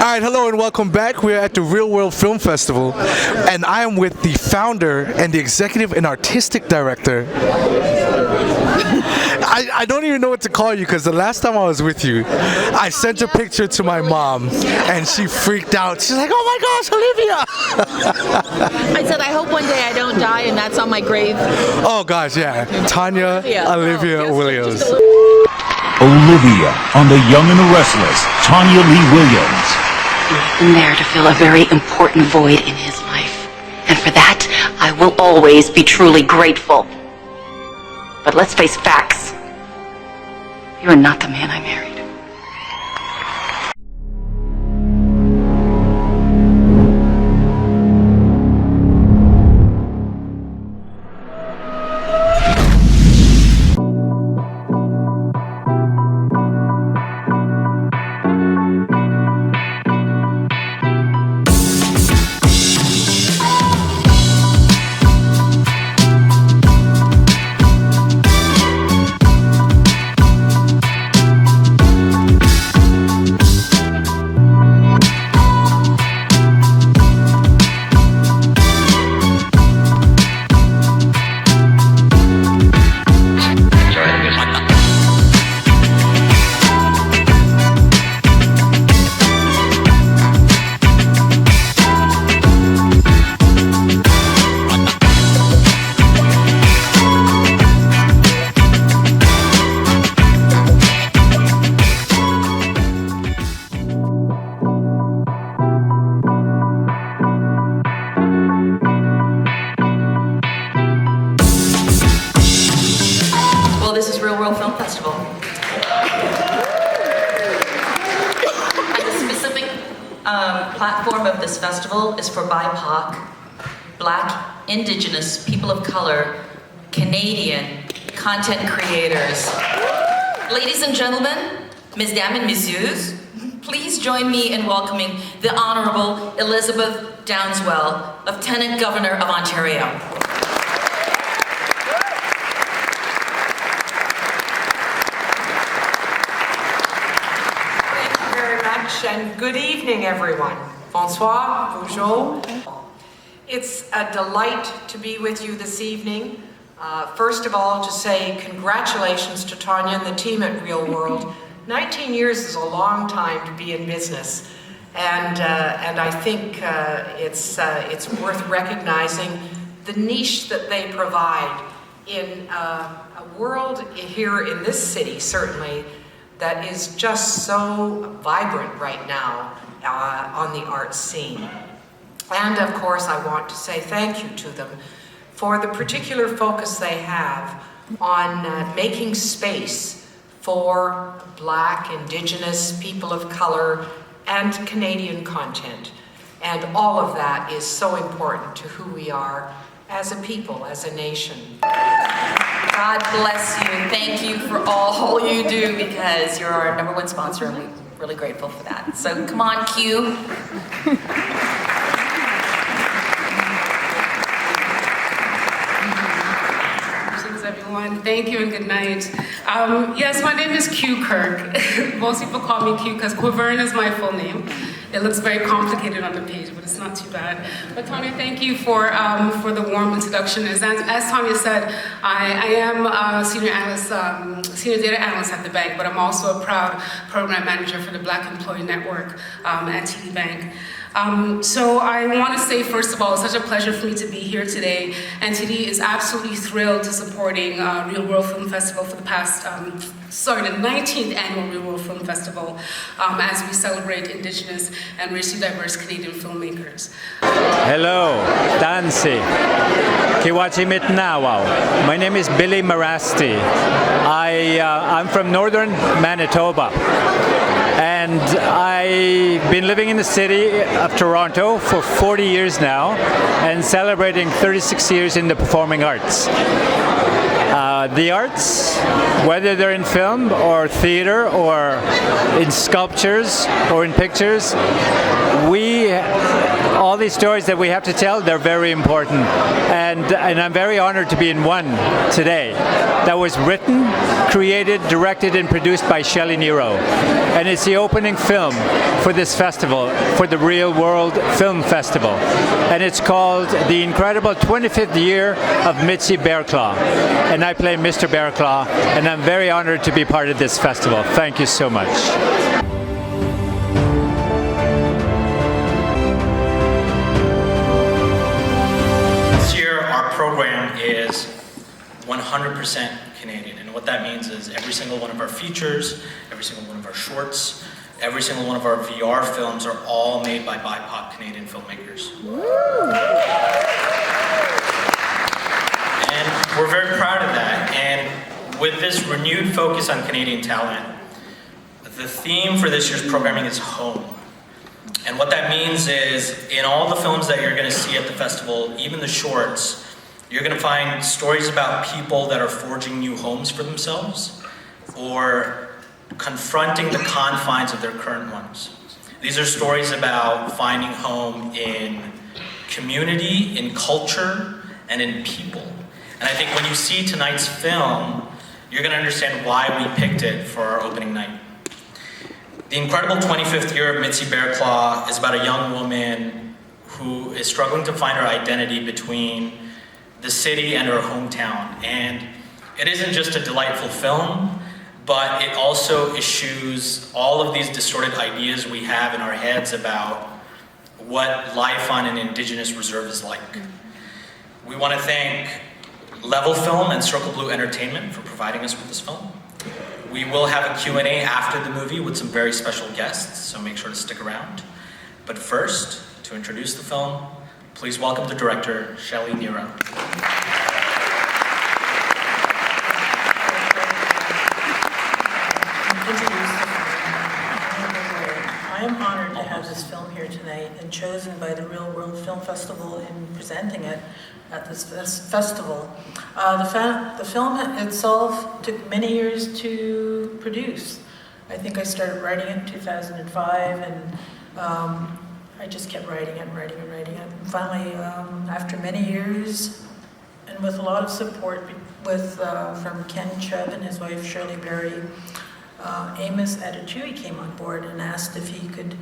Alright, hello and welcome back. We're at the Reelworld Film Festival, and I am with the founder and the executive and artistic director. I don't even know what to call you because the last time I was with you, I sent a picture to my mom and she freaked out. She's like, oh my gosh, Olivia! I said, I hope one day I don't die and that's on my grave. Oh gosh, yeah. Tonya Olivia Williams. Olivia on the Young and The Restless, Tonya Williams. I've been there to fill a very important void in his life. And for that, I will always be truly grateful. But let's face facts. You are not the man I married. This is Reelworld Film Festival. And the specific platform of this festival is for BIPOC, Black, Indigenous, people of color, Canadian content creators. Ladies and gentlemen, mesdames and messieurs, please join me in welcoming the Honorable Elizabeth Downswell, Lieutenant Governor of Ontario. And good evening, everyone. Bonsoir, bonjour. It's a delight to be with you this evening. First of all, to say congratulations to Tonya and the team at Reelworld. 19 years is a long time to be in business, and I think it's worth recognizing the niche that they provide in a world here in this city, certainly, that is just so vibrant right now on the arts scene. And of course, I want to say thank you to them for the particular focus they have on making space for Black, Indigenous, people of color, and Canadian content. And all of that is so important to who we are as a people, as a nation. God bless you. Thank you for all you do because you're our #1 sponsor and we're really grateful for that. So come on, Q. Greetings, everyone. Thank you and good night. Yes, my name is Q Kirk. Most people call me Q because Quivern is my full name. It looks very complicated on the page, but it's not too bad. But Tonya, thank you for the warm introduction. As Tonya said, I am a senior data analyst at the bank, but I'm also a proud program manager for the Black Employee Network at TD Bank. So I want to say, first of all, it's such a pleasure for me to be here today, and TD is absolutely thrilled to supporting Reelworld Film Festival for the past, the 19th annual Reelworld Film Festival, as we celebrate Indigenous and racially diverse Canadian filmmakers. Hello, Dansi. Kiwachi Mitnawao. My name is Billy Marasti. I'm from northern Manitoba. And I've been living in the city of Toronto for 40 years now and celebrating 36 years in the performing arts. The arts, whether they're in film or theater or in sculptures or in pictures, we all these stories that we have to tell, they're very important. And I'm very honored to be in one today that was written, created, directed, and produced by Shelley Nero. And it's the opening film for this festival, for the Reelworld Film Festival. And it's called The Incredible 25th Year of Mitzi Bearclaw. And I play Mr. Bearclaw, and I'm very honored to be part of this festival. Thank you so much. This year, our program is 100% Canadian, and what that means is every single one of our features, every single one of our shorts, every single one of our VR films are all made by BIPOC Canadian filmmakers. And we're very proud of that, and with this renewed focus on Canadian talent, the theme for this year's programming is home. And what that means is, in all the films that you're gonna see at the festival, even the shorts, you're gonna find stories about people that are forging new homes for themselves or confronting the confines of their current ones. These are stories about finding home in community, in culture, and in people. And I think when you see tonight's film, you're gonna understand why we picked it for our opening night. The Incredible 25th Year of Mitzi Bearclaw is about a young woman who is struggling to find her identity between the city and her hometown. And it isn't just a delightful film, but it also eschews all of these distorted ideas we have in our heads about what life on an Indigenous reserve is like. We want to thank Level Film and Circle Blue Entertainment for providing us with this film. We will have a Q&A after the movie with some very special guests, so make sure to stick around. But first, to introduce the film, please welcome the director, Shelley Nero. I am honored to have this film here tonight and chosen by the Reelworld Film Festival in presenting it at this festival. The film itself took many years to produce. I think I started writing it in 2005, and I just kept writing it. And finally, after many years, and with a lot of support from Ken Chubb and his wife Shirley Berry, Amos Adetuyi came on board and asked if he could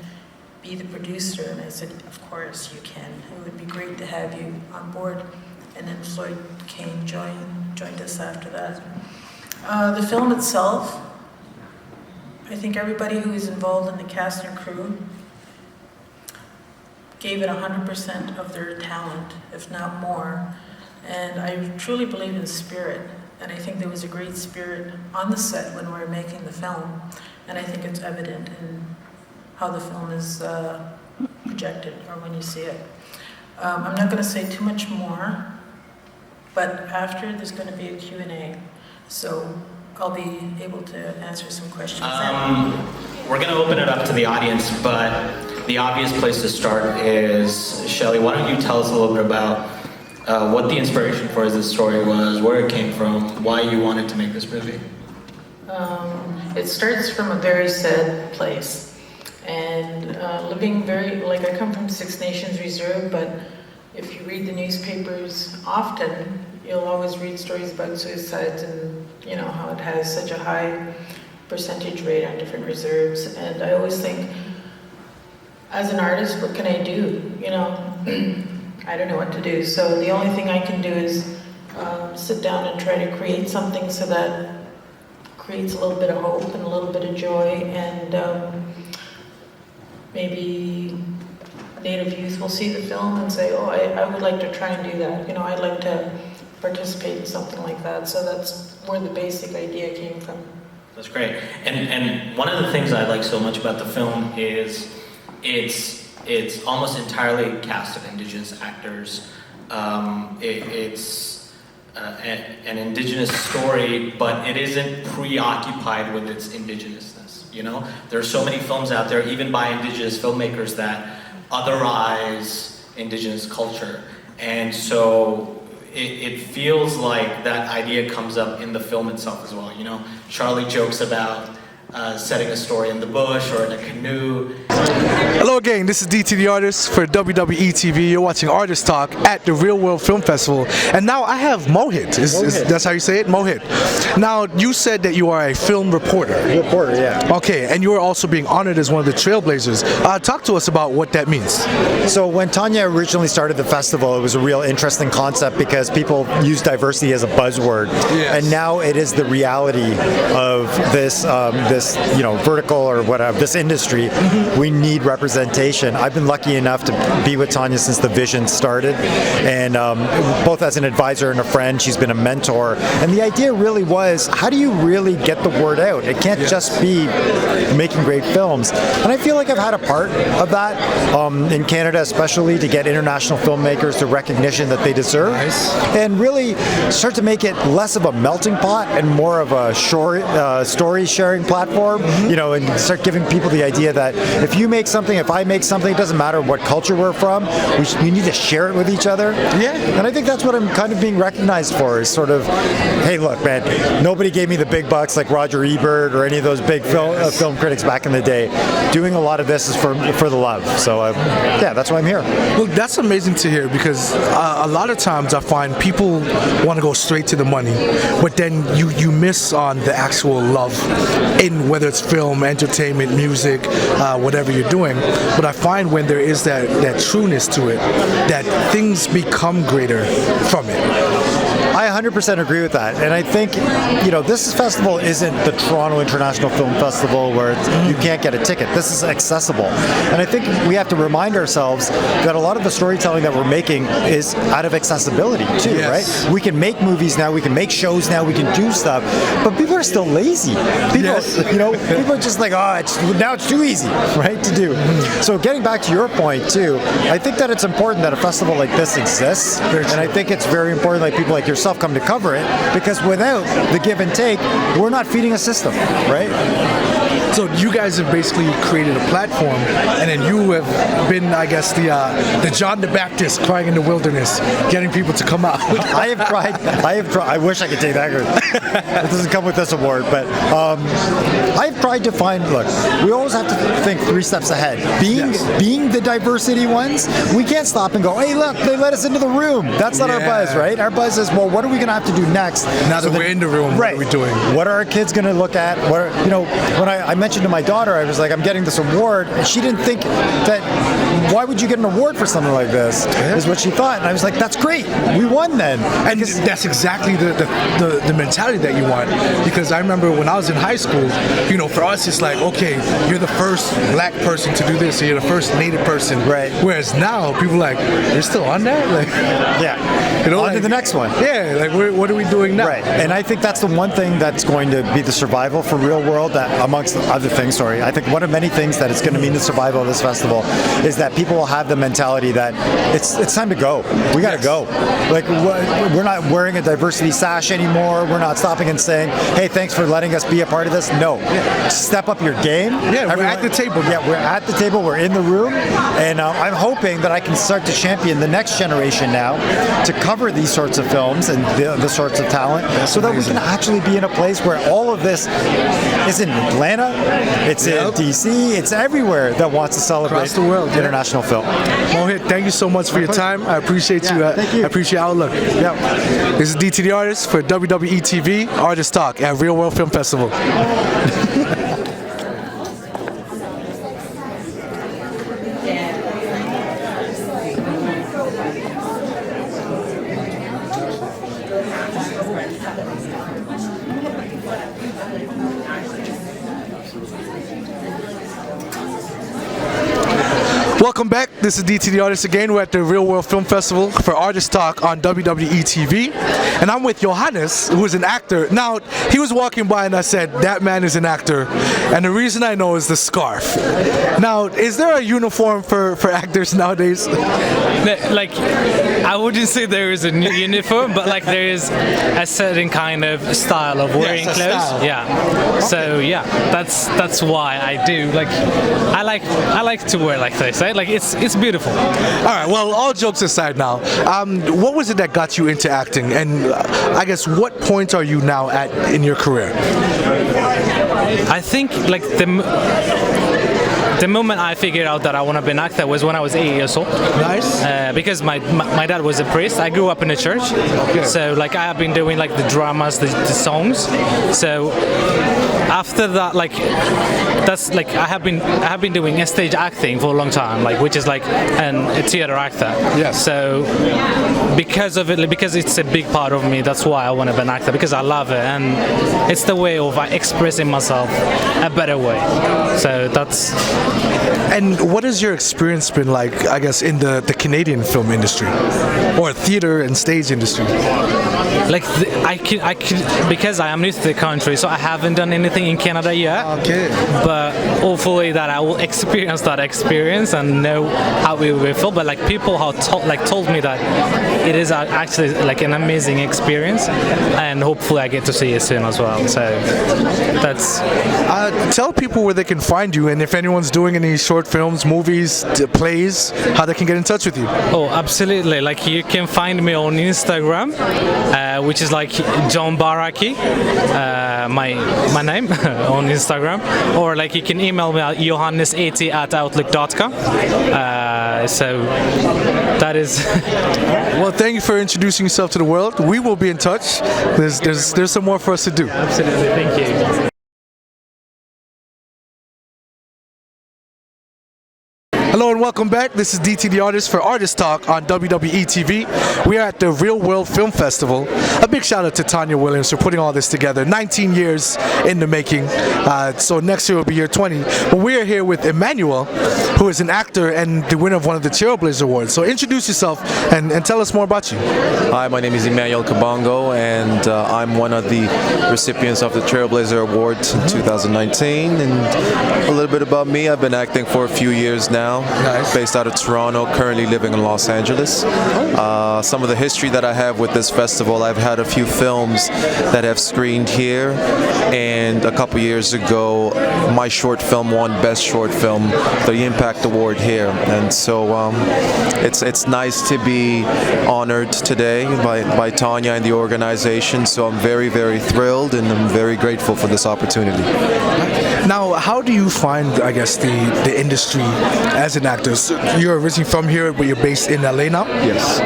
be the producer, and I said, of course you can. It would be great to have you on board. And then Floyd Kane joined us after that. The film itself, I think everybody who is involved in the cast and crew gave it 100% of their talent, if not more. And I truly believe in spirit. And I think there was a great spirit on the set when we were making the film. And I think it's evident in how the film is projected, or when you see it. I'm not going to say too much more, but after there's going to be a Q&A. So I'll be able to answer some questions. We're going to open it up to the audience, but the obvious place to start is, Shelley, why don't you tell us a little bit about what the inspiration for this story was, where it came from, why you wanted to make this movie? It starts from a very sad place. And living I come from Six Nations Reserve, but if you read the newspapers often, you'll always read stories about suicides and, you know, how it has such a high percentage rate on different reserves. And I always think, as an artist, what can I do? You know, I don't know what to do. So the only thing I can do is sit down and try to create something so that creates a little bit of hope and a little bit of joy, and maybe Native youth will see the film and say, oh, I would like to try and do that. You know, I'd like to participate in something like that. So that's where the basic idea came from. That's great. And one of the things I like so much about the film is it's almost entirely cast of Indigenous actors. It's an Indigenous story, but it isn't preoccupied with its Indigenousness. You know, there are so many films out there, even by Indigenous filmmakers, that otherize Indigenous culture, and so it feels like that idea comes up in the film itself as well. You know, Charlie jokes about setting a story in the bush or in a canoe. Hello again, this is DT the Artist for WWETV. You're watching Artist Talk at the Reelworld Film Festival. And now I have Mohit. That's how you say it? Mohit. Now, you said that you are a film reporter. Reporter, yeah. Okay, and you are also being honored as one of the trailblazers. Talk to us about what that means. So when Tonya originally started the festival, it was a real interesting concept because people use diversity as a buzzword. Yes. And now it is the reality of this vertical or whatever, this industry. We need representation. I've been lucky enough to be with Tonya since the vision started, and both as an advisor and a friend. She's been a mentor, and the idea really was, how do you really get the word out? It can't just be making great films, and I feel like I've had a part of that in Canada, especially to get international filmmakers the recognition that they deserve, and really start to make it less of a melting pot and more of a story sharing platform, and start giving people the idea that if you make something, if I make something, it doesn't matter what culture we're from, we need to share it with each other. Yeah. And I think that's what I'm kind of being recognized for, is sort of, hey, look, man, nobody gave me the big bucks like Roger Ebert or any of those big film critics back in the day. Doing a lot of this is for the love. So, yeah, that's why I'm here. Well, that's amazing to hear, because a lot of times I find people want to go straight to the money, but then you miss on the actual love in whether it's film, entertainment, music, whatever you're doing. But I find when there is that trueness to it, that things become greater from it. I 100% agree with that, and I think, this festival isn't the Toronto International Film Festival where you can't get a ticket. This is accessible, and I think we have to remind ourselves that a lot of the storytelling that we're making is out of accessibility too, right? We can make movies now, we can make shows now, we can do stuff, but people are still lazy. People, people are just like, now it's too easy, right, to do. So getting back to your point too, I think that it's important that a festival like this exists, and I think it's very important that people like yourself come to cover it, because without the give and take, we're not feeding a system, right? So you guys have basically created a platform, and then you have been, I guess, the John the Baptist crying in the wilderness, getting people to come out. I have tried. I wish I could take that. It doesn't come with this award, but I've tried to find. Look, we always have to think 3 steps ahead. Being the diversity ones, we can't stop and go, hey, look, they let us into the room. That's not our buzz, right? Our buzz is, well, what are we going to have to do next? Now that we're in the room, right. What are we doing? What are our kids going to look at? When I mentioned to my daughter, I was like, I'm getting this award, and she didn't think that, why would you get an award for something like this, is what she thought. And I was like, that's great, we won then. And that's exactly the mentality that you want, because I remember when I was in high school, for us it's like, okay, you're the first black person to do this, or you're the first native person, right? Whereas now people are like, you're still on that? Like, on to the next one. Yeah, like what are we doing now? Right, and I think that's the one thing that's going to be the survival for Reelworld, that amongst other things, I think one of many things that it's going to mean the survival of this festival is that people will have the mentality that it's time to go. We got to go. Like, we're not wearing a diversity sash anymore. We're not stopping and saying, hey, thanks for letting us be a part of this. No. Step up your game. Yeah, we're at the table. Yeah, we're at the table. We're in the room. And I'm hoping that I can start to champion the next generation now to cover these sorts of films and the sorts of talent, so that we can actually be in a place where all of this is in Atlanta, it's in DC, it's everywhere that wants to celebrate across the world, international film. Mohit, thank you so much for your time. I appreciate you. Thank you. I appreciate your outlook. This is DT the Artist for WWETV Artist Talk at Reelworld Film Festival. Welcome back. This is DT the Artist again. We're at the Reelworld Film Festival for Artist Talk on WWETV. And I'm with Johannes, who is an actor. Now, he was walking by and I said, that man is an actor. And the reason I know is the scarf. Now, is there a uniform for actors nowadays? Like, I wouldn't say there is a uniform, but like there is a certain kind of style of wearing clothes. Style. Yeah. So yeah, that's why I do. Like, I like to wear like this. say. Like it's beautiful. All right. Well, all jokes aside now, what was it that got you into acting, and I guess what point are you now at in your career? I think like the moment I figured out that I want to be an actor was when I was 8 years old. Nice. Because my dad was a priest. I grew up in a church. Okay. So like I have been doing like the dramas, the songs. So after that, like that's like I have been doing stage acting for a long time, like which is like a theater actor. Yes. So because of it, because it's a big part of me, that's why I want to be an actor, because I love it and it's the way of expressing myself a better way. So that's. And what has your experience been like, I guess, in the Canadian film industry or theater and stage industry? Like I could because I am new to the country, so I haven't done anything in Canada yet. Okay. But hopefully that I will experience that experience and know how it will feel. But like people have told me that it is actually like an amazing experience, and hopefully I get to see it soon as well. So that's. Tell people where they can find you, and if anyone's doing any short films, movies, plays, how they can get in touch with you. Oh, absolutely. Like you can find me on Instagram, which is like John Baraki, my name on Instagram, or like you can email me at johannes80@outlook.com. So that is. Well, thank you for introducing yourself to the world. We will be in touch. There's some more for us to do. Absolutely. Thank you. Hello and welcome back. This is DT the Artist for Artist Talk on WWETV. We are at the Reelworld Film Festival. A big shout out to Tonya Williams for putting all this together. 19 years in the making. So next year will be year 20. But we are here with Emmanuel, who is an actor and the winner of one of the Trailblazer Awards. So introduce yourself and tell us more about you. Hi, my name is Emmanuel Kabongo, and I'm one of the recipients of the Trailblazer Award in 2019. And a little bit about me, I've been acting for a few years now. Nice. Based out of Toronto, currently living in Los Angeles. Some of the history that I have with this festival, I've had a few films that have screened here, and a couple years ago my short film won Best Short Film, the Impact Award here, and so it's nice to be honored today by Tonya and the organization, so I'm very, very thrilled and I'm very grateful for this opportunity. Now, how do you find, I guess, the industry as an actor? So you're originally from here, but you're based in LA now? Yes.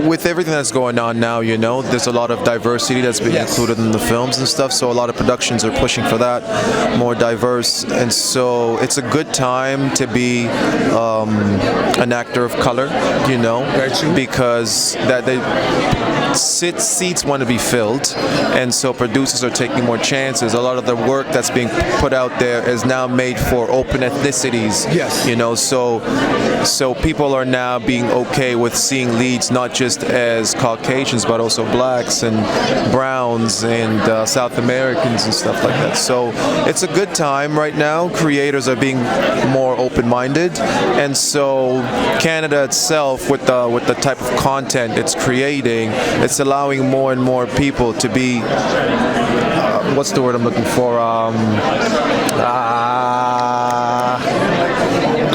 With everything that's going on now, you know, there's a lot of diversity that's being included in the films and stuff, so a lot of productions are pushing for that, more diverse, and so it's a good time to be an actor of color, you know, because seats want to be filled, and so producers are taking more chances. A lot of the work that's being put out there is now made for open ethnicities. Yes. You know, so people are now being okay with seeing leads not just as Caucasians, but also blacks and browns and South Americans and stuff like that. So it's a good time right now. Creators are being more open-minded, and so Canada itself, with the type of content it's creating, it's allowing more and more people to be, what's the word I'm looking for?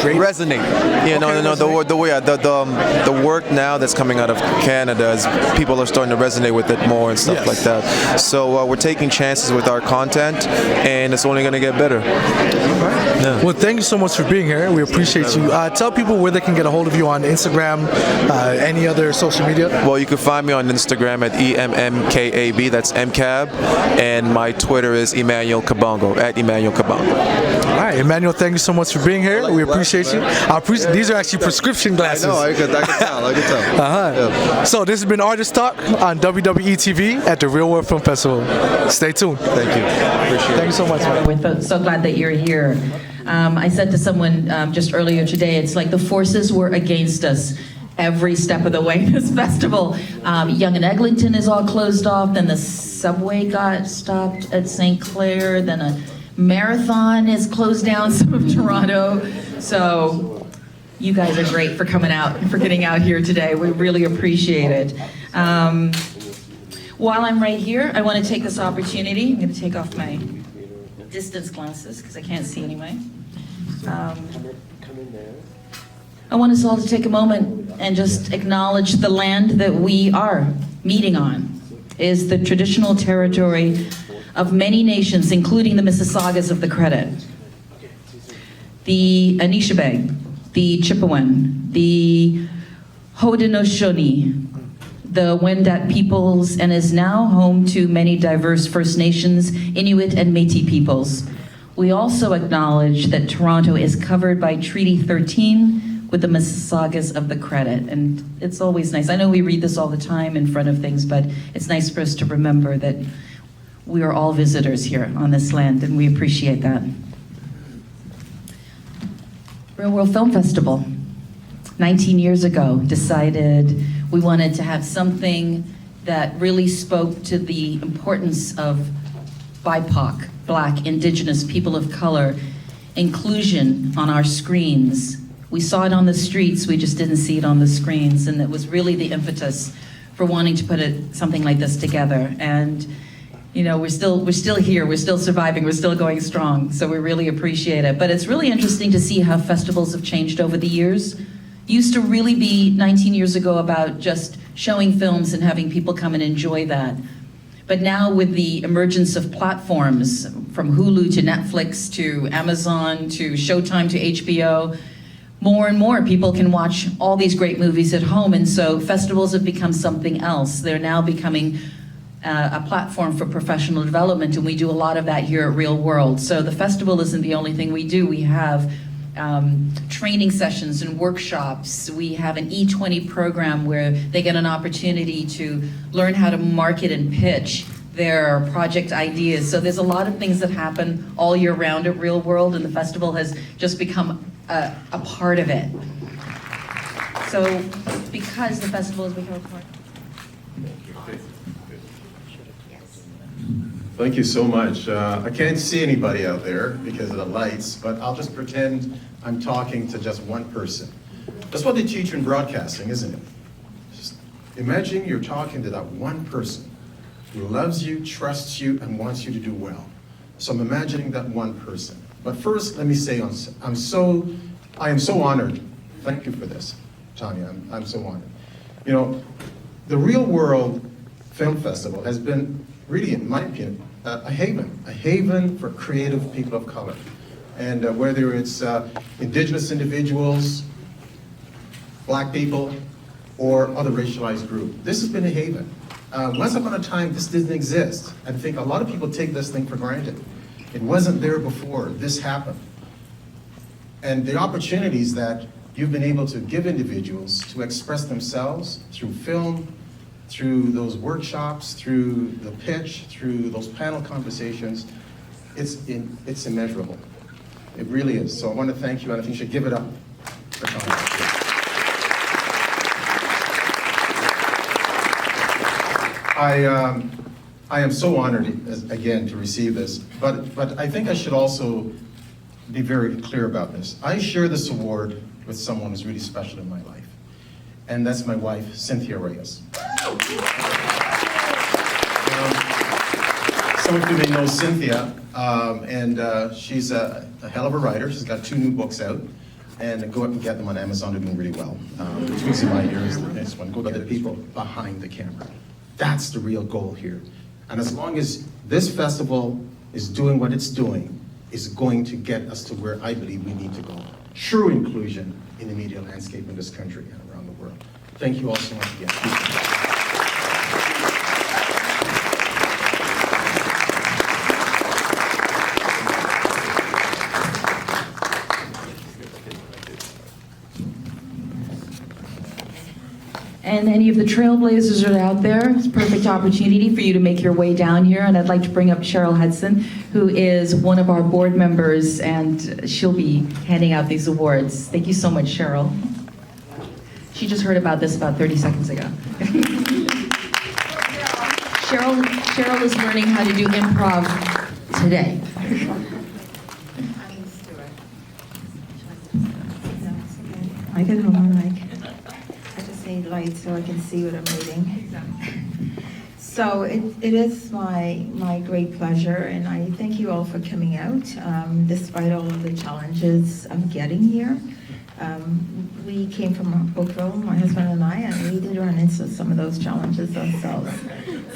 Resonate. You know, the work now that's coming out of Canada is people are starting to resonate with it more and stuff like that. So we're taking chances with our content, and it's only going to get better. Yeah. Well, thank you so much for being here. We appreciate you. Tell people where they can get a hold of you on Instagram, any other social media. Well, you can find me on Instagram at EMMKAB, that's MCAB, and my Twitter is Emmanuel Kabongo, at Emmanuel Kabongo. All right, Emmanuel, thank you so much for being here. We appreciate you. These are actually prescription glasses. I know, I could tell. Yeah. So this has been Artist Talk on WWETV at the Reelworld Film Festival. Stay tuned. Thank you. Appreciate it. Thank you so much. We're so glad that you're here. I said to someone just earlier today, it's like the forces were against us every step of the way in this festival. Young and Eglinton is all closed off, then the subway got stopped at St. Clair, then a marathon is closed down some of Toronto. So you guys are great for coming out and for getting out here today. We really appreciate it. While I'm right here, I want to take this opportunity. I'm going to take off my distance glasses because I can't see anyway. I want us all to take a moment and just acknowledge the land that we are meeting on is the traditional territory of many nations, including the Mississaugas of the Credit, the Anishinaabe, the Chippewan, the Haudenosaunee, the Wendat peoples, and is now home to many diverse First Nations, Inuit, and Métis peoples. We also acknowledge that Toronto is covered by Treaty 13 with the Mississaugas of the Credit, and it's always nice. I know we read this all the time in front of things, but it's nice for us to remember that we are all visitors here on this land, and we appreciate that. Reelworld Film Festival, 19 years ago, decided we wanted to have something that really spoke to the importance of BIPOC, Black, Indigenous, people of color, inclusion on our screens. We saw it on the streets, we just didn't see it on the screens, and it was really the impetus for wanting to put something like this together. And you know, we're still here, we're still surviving, we're still going strong, so we really appreciate it. But it's really interesting to see how festivals have changed over the years. Used to really be 19 years ago about just showing films and having people come and enjoy that. But now with the emergence of platforms, from Hulu to Netflix to Amazon to Showtime to HBO, more and more people can watch all these great movies at home, and so festivals have become something else. They're now becoming a platform for professional development, and we do a lot of that here at Reelworld. So the festival isn't the only thing we do. We have training sessions and workshops. We have an E20 program where they get an opportunity to learn how to market and pitch their project ideas. So there's a lot of things that happen all year round at Reelworld, and the festival has just become a part of it. So because the festival has become a part. Thank you so much. I can't see anybody out there because of the lights, but I'll just pretend I'm talking to just one person. That's what they teach you in broadcasting, isn't it? Just imagine you're talking to that one person who loves you, trusts you, and wants you to do well. So I'm imagining that one person. But first, let me say I am so honored. Thank you for this, Tonya. I'm so honored. You know, the Reelworld Film Festival has been really, in my opinion, a haven for creative people of color. And whether it's Indigenous individuals, Black people, or other racialized groups, this has been a haven. Once upon a time, this didn't exist. I think a lot of people take this thing for granted. It wasn't there before this happened. And the opportunities that you've been able to give individuals to express themselves through film, through those workshops, through the pitch, through those panel conversations, it's immeasurable. It really is. So I want to thank you, and I think you should give it up for Tonya. I am so honored, again, to receive this, but I think I should also be very clear about this. I share this award with someone who's really special in my life, and that's my wife, Cynthia Reyes. Some of you may know Cynthia, and she's a hell of a writer. She's got 2 new books out, and go up and get them on Amazon. They're doing really well. Between My Ears, the next one. Go by the people behind the camera. That's the real goal here. And as long as this festival is doing what it's doing, is going to get us to where I believe we need to go. True inclusion in the media landscape in this country and around the world. Thank you all so much again. And any of the trailblazers that are out there, it's a perfect opportunity for you to make your way down here. And I'd like to bring up Cheryl Hudson, who is one of our board members, and she'll be handing out these awards. Thank you so much, Cheryl. She just heard about this about 30 seconds ago. Cheryl is learning how to do improv today. I can hold my mic. I just need light so I can see what I'm reading. So it is my great pleasure, and I thank you all for coming out, despite all of the challenges of getting here. We came from Oakville, my husband and I, and we did run into some of those challenges ourselves.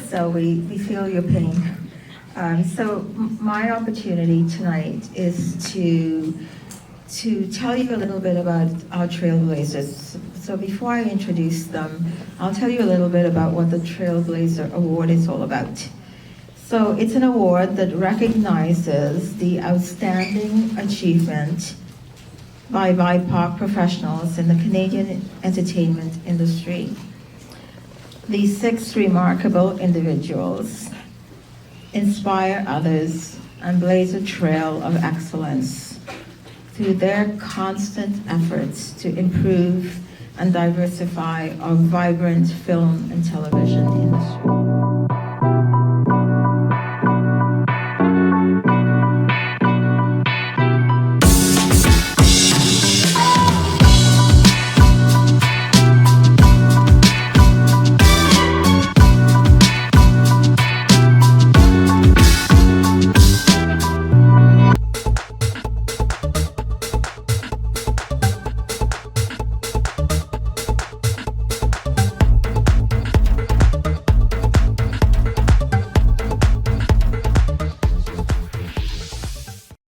So we feel your pain. So my opportunity tonight is to tell you a little bit about our Trailblazers. So before I introduce them, I'll tell you a little bit about what the Trailblazer Award is all about. So it's an award that recognizes the outstanding achievement by BIPOC professionals in the Canadian entertainment industry. These 6 remarkable individuals inspire others and blaze a trail of excellence through their constant efforts to improve and diversify our vibrant film and television industry.